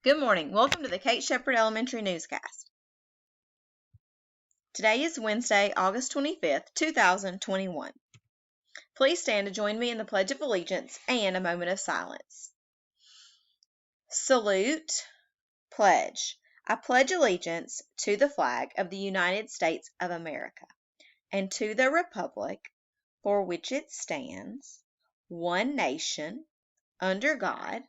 Good morning. Welcome to the Kate Shepherd Elementary Newscast. Today is Wednesday, August 25th, 2021. Please stand to join me in the Pledge of Allegiance and a moment of silence. Salute, pledge. I pledge allegiance to the flag of the United States of America and to the republic for which it stands, one nation, under God,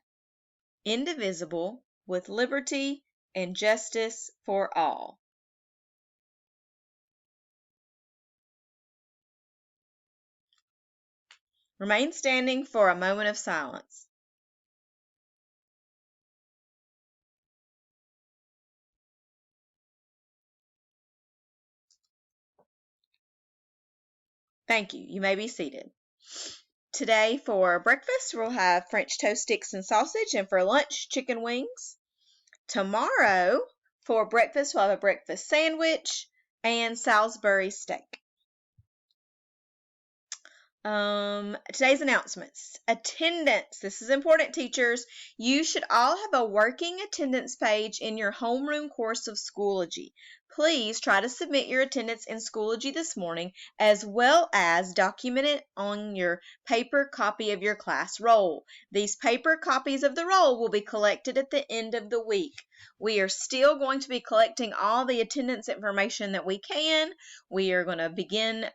indivisible, with liberty and justice for all. Remain standing for a moment of silence. Thank you. You may be seated. Today for breakfast, we'll have French toast sticks and sausage, and for lunch, chicken wings. Tomorrow, for breakfast, we'll have a breakfast sandwich and Salisbury steak. Today's announcements. Attendance. This is important, teachers. You should all have a working attendance page in your homeroom course of Schoology. Please try to submit your attendance in Schoology this morning, as well as document it on your paper copy of your class roll. These paper copies of the roll will be collected at the end of the week. We are still going to be collecting all the attendance information that we can. We are going to begin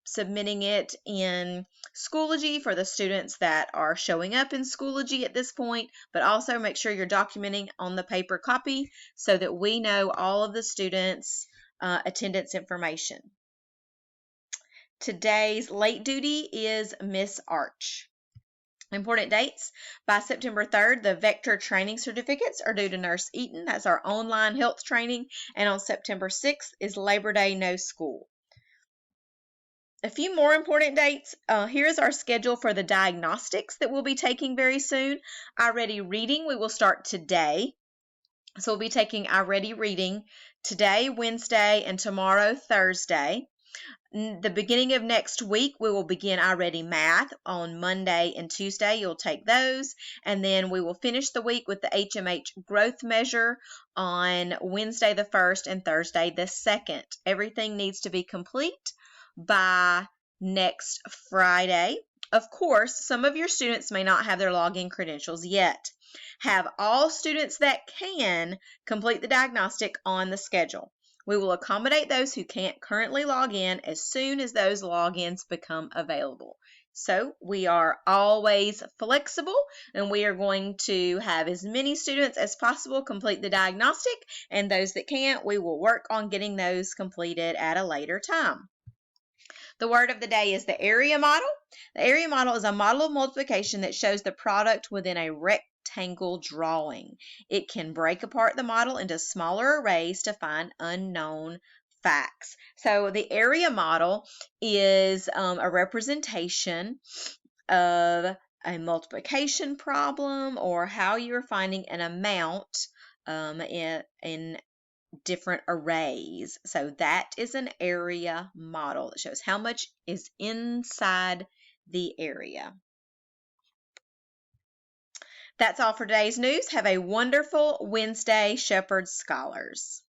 submitting it in Schoology for the students that are showing up in Schoology at this point, but also make sure you're documenting on the paper copy so that we know all of the students' attendance information. Today's late duty is Miss Arch. Important dates. By September 3rd, the Vector training certificates are due to Nurse Eaton. That's our online health training. And on September 6th is Labor Day, no school. A few more important dates. Here's our schedule for the diagnostics that we'll be taking very soon. iReady Reading, we will start today. So we'll be taking iReady Reading today, Wednesday, and tomorrow, Thursday. The beginning of next week, we will begin iReady Math on Monday and Tuesday. You'll take those. And then we will finish the week with the HMH growth measure on Wednesday the 1st and Thursday the 2nd. Everything needs to be complete by next Friday. Of course, some of your students may not have their login credentials yet. Have all students that can complete the diagnostic on the schedule. We will accommodate those who can't currently log in as soon as those logins become available. So we are always flexible, and we are going to have as many students as possible complete the diagnostic, and those that can't, we will work on getting those completed at a later time. The word of the day is the area model. The area model is a model of multiplication that shows the product within a rectangle drawing. It can break apart the model into smaller arrays to find unknown facts. So the area model is a representation of a multiplication problem or how you're finding an amount in different arrays. So that is an area model that shows how much is inside the area. That's all for today's news. Have a wonderful Wednesday, Shepherd Scholars.